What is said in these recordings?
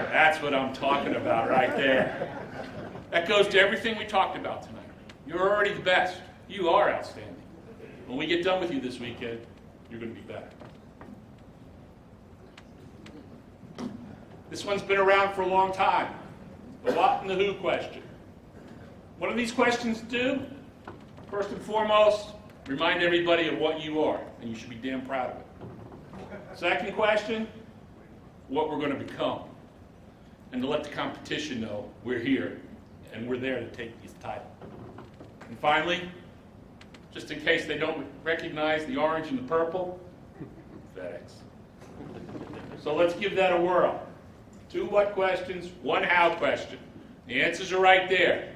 That's what I'm talking about right there. That goes to everything we talked about tonight. You're already the best. You are outstanding. When we get done with you this weekend, you're going to be better. This one's been around for a long time. The what and the who question. What do these questions do? First and foremost, remind everybody of what you are, and you should be damn proud of it. Second question, what we're going to become. And to let the competition know we're here, and we're there to take this title. And finally, just in case they don't recognize the orange and the purple, FedEx. So let's give that a whirl. 2 what questions, 1 how question. The answers are right there.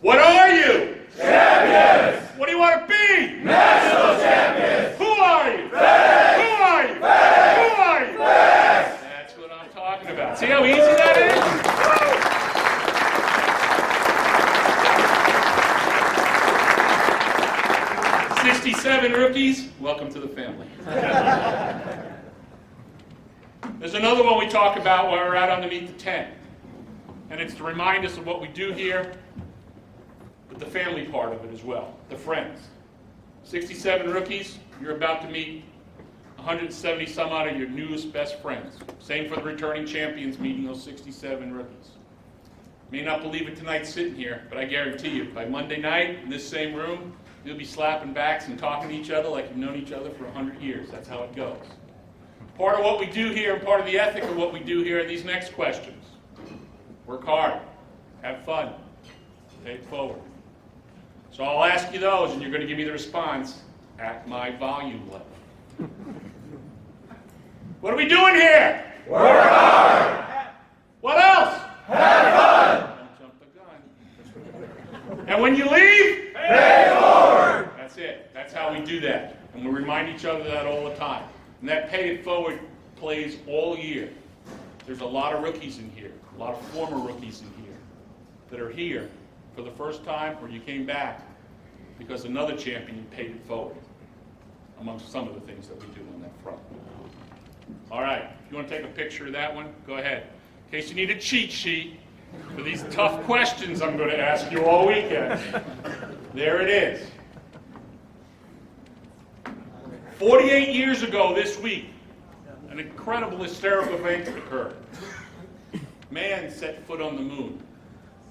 What are you? Champions! What do you want to be? National champions! Who are you? FedEx! Who are you? FedEx! Who are you? FedEx! That's what I'm talking about. See how easy that is? 67 rookies, welcome to the family. There's another one we talk about while we're out underneath the tent. And it's to remind us of what we do here, but the family part of it as well, the friends. 67 rookies, you're about to meet 170 some odd of your newest best friends. Same for the returning champions meeting those 67 rookies. You may not believe it tonight sitting here, but I guarantee you, by Monday night in this same room, you'll be slapping backs and talking to each other like you've known each other for 100 years. That's how it goes. Part of what we do here and part of the ethic of what we do here are these next questions. Work hard. Have fun. Pay it forward. So I'll ask you those, and you're going to give me the response at my volume level. What are we doing here? Work hard! What else? Have fun! Don't jump the gun. And when you leave? Pay it forward! That's it. That's how we do that. And we remind each other of that all the time. And that pay it forward plays all year. There's a lot of rookies in here, a lot of former rookies in here that are here for the first time, or you came back because another champion paid it forward, amongst some of the things that we do on that front. All right, if you want to take a picture of that one, go ahead. In case you need a cheat sheet for these tough questions I'm going to ask you all weekend. There it is. 48 years ago this week, an incredible hysterical event occurred. Man set foot on the moon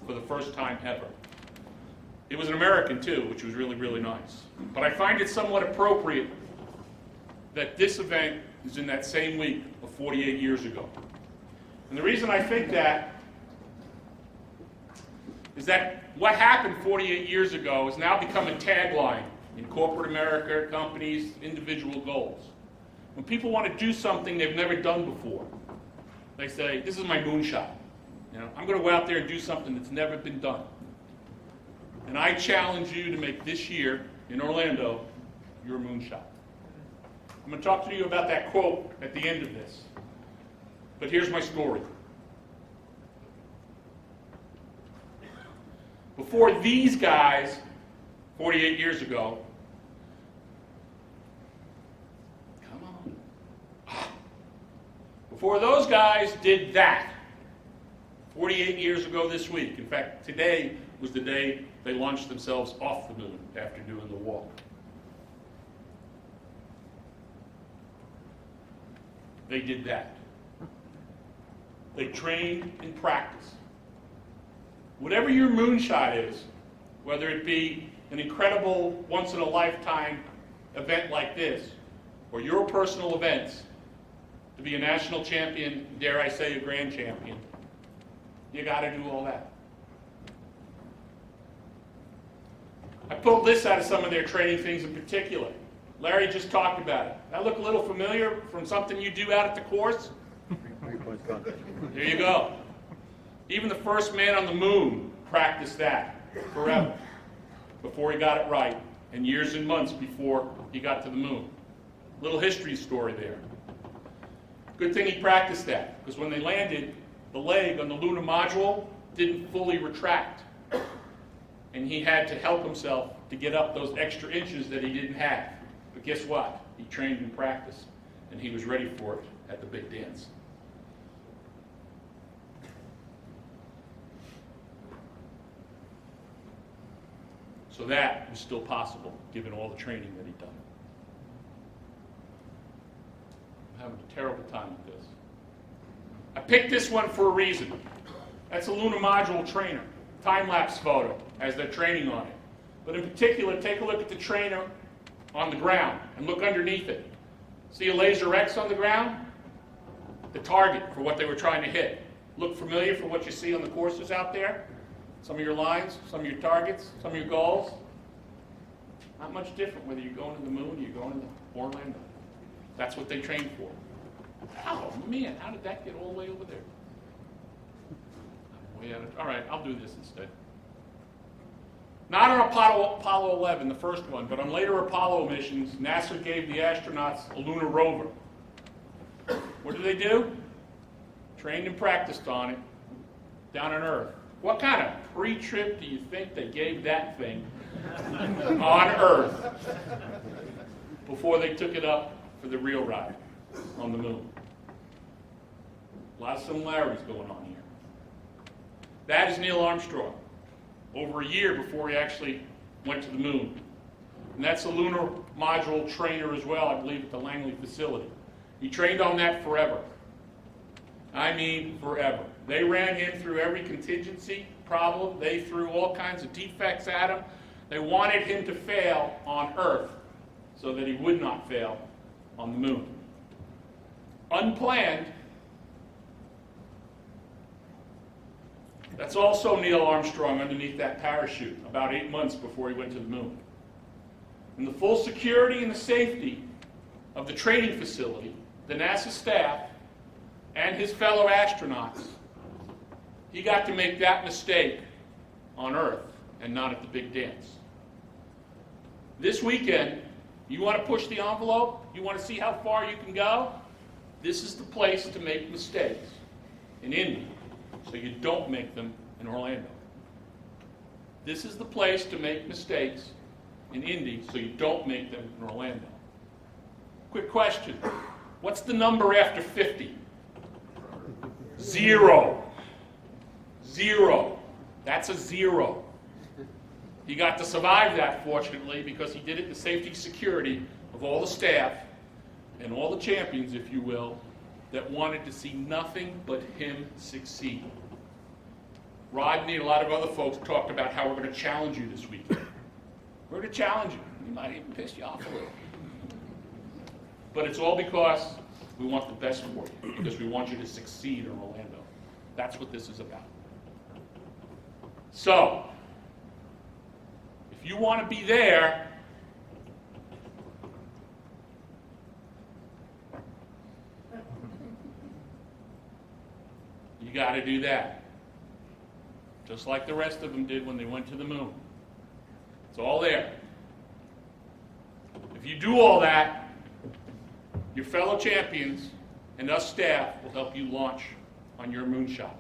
for the first time ever. It was an American too, which was really, really nice. But I find it somewhat appropriate that this event is in that same week of 48 years ago. And the reason I think that is that what happened 48 years ago has now become a tagline in corporate America, companies, individual goals. When people want to do something they've never done before, they say, this is my moonshot. You know, I'm going to go out there and do something that's never been done. And I challenge you to make this year in Orlando your moonshot. I'm going to talk to you about that quote at the end of this. But here's my story. Before these guys, 48 years ago, before those guys did that, 48 years ago this week, in fact, today was the day they launched themselves off the moon after doing the walk. They did that. They trained and practiced. Whatever your moonshot is, whether it be an incredible, once-in-a-lifetime event like this, or your personal events, to be a national champion, dare I say a grand champion, you got to do all that. I pulled this out of some of their training things in particular. Larry just talked about it. That look a little familiar from something you do out at the course? There you go. Even the first man on the moon practiced that forever before he got it right, and years and months before he got to the moon. Little history story there. Good thing he practiced that, because when they landed, the leg on the lunar module didn't fully retract. And he had to help himself to get up those extra inches that he didn't have. But guess what? He trained and practiced, and he was ready for it at the big dance. So that was still possible, given all the training that he'd done. I'm having a terrible time with this. I picked this one for a reason. That's a lunar module trainer, time-lapse photo as they're training on it. But in particular, take a look at the trainer on the ground and look underneath it. See a laser X on the ground? The target for what they were trying to hit. Look familiar for what you see on the courses out there? Some of your lines, some of your targets, some of your goals. Not much different whether you're going to the moon or you're going to Orlando. That's what they trained for. Oh man, how did that get all the way over there? I'm way out of, all right, I'll do this instead. Not on Apollo 11, the first one, but on later Apollo missions, NASA gave the astronauts a lunar rover. What did they do? Trained and practiced on it down on Earth. What kind of pre-trip do you think they gave that thing on Earth before they took it up for the real ride on the moon? A lot of similarities going on here. That is Neil Armstrong, over a year before he actually went to the moon. And that's a lunar module trainer as well, I believe, at the Langley facility. He trained on that forever. I mean forever. They ran him through every contingency problem. They threw all kinds of defects at him. They wanted him to fail on Earth so that he would not fail on the moon. Unplanned. That's also Neil Armstrong underneath that parachute about 8 months before he went to the moon. In the full security and the safety of the training facility, the NASA staff, and his fellow astronauts, he got to make that mistake on Earth and not at the big dance. This weekend, you want to push the envelope? You want to see how far you can go? This is the place to make mistakes in Indy, so you don't make them in Orlando. This is the place to make mistakes in Indy, so you don't make them in Orlando. Quick question. What's the number after 50? 0. 0. That's a 0. He got to survive that, fortunately, because he did it in the safety and security of all the staff and all the champions, if you will, that wanted to see nothing but him succeed. Rodney and a lot of other folks talked about how we're going to challenge you this weekend. We're going to challenge you. We might even piss you off a little. But it's all because we want the best for you, because we want you to succeed in Orlando. That's what this is about. So, if you want to be there, you got to do that. Just like the rest of them did when they went to the moon. It's all there. If you do all that, your fellow champions and us staff will help you launch on your moonshot.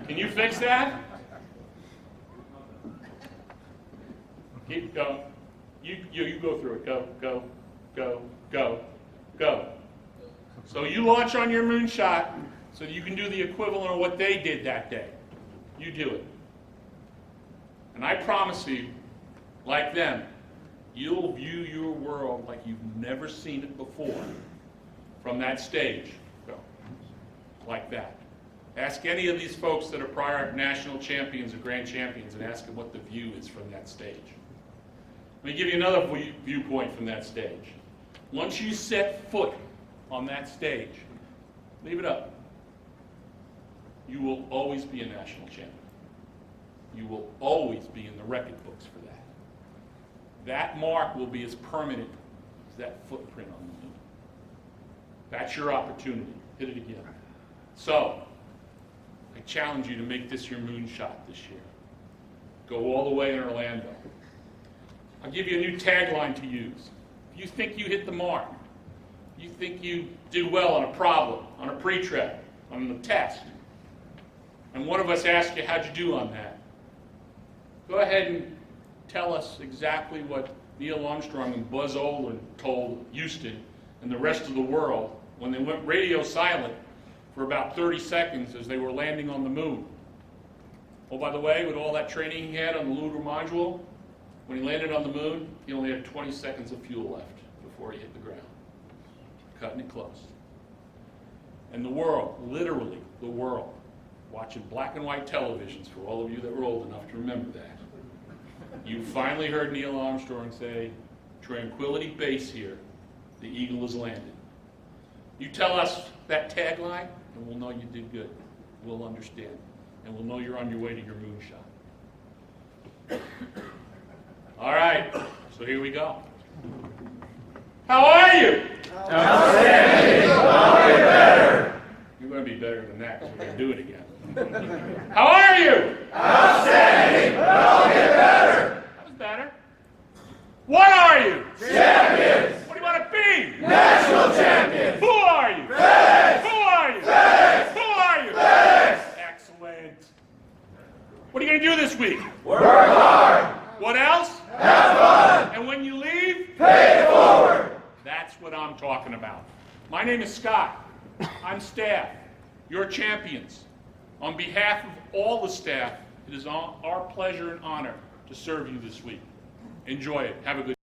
Can you fix that? Keep going. You go through it. Go, go, go, go, go. So you launch on your moonshot so you can do the equivalent of what they did that day. You do it. And I promise you, like them, you'll view your world like you've never seen it before from that stage. Go. Like that. Ask any of these folks that are prior national champions or grand champions and ask them what the view is from that stage. Let me give you another viewpoint from that stage. Once you set foot on that stage, leave it up. You will always be a national champion. You will always be in the record books for that. That mark will be as permanent as that footprint on the moon. That's your opportunity. Hit it again. So, I challenge you to make this your moonshot this year. Go all the way in Orlando. I'll give you a new tagline to use. If you think you hit the mark, if you think you did well on a problem, on a pre-trip, on the test, and one of us asks you, how'd you do on that? Go ahead and tell us exactly what Neil Armstrong and Buzz Aldrin told Houston and the rest of the world when they went radio silent for about 30 seconds as they were landing on the moon. Oh, by the way, with all that training he had on the lunar module, when he landed on the moon, he only had 20 seconds of fuel left before he hit the ground. Cutting it close. And the world, literally the world, watching black and white televisions, for all of you that were old enough to remember that, you finally heard Neil Armstrong say, "Tranquility Base here, the Eagle has landed." You tell us that tagline, and we'll know you did good. We'll understand. And we'll know you're on your way to your moonshot. All right, so here we go. How are you? Outstanding. I'll get better. You're going to be better than that, because we're going to do it again. How are you? Outstanding. I'll get better. That was better. What are you? Champions. What do you want to be? National champions. Who are you? FedEx. Who are you? FedEx. Who are you? FedEx. Excellent. What are you going to do this week? Work hard. What else? Have fun. And when you leave, Pay it forward. that's what I'm talking about. My name is Scott. I'm staff. You're champions. On behalf of all the staff, it is our pleasure and honor to serve you this week. Enjoy it. Have a good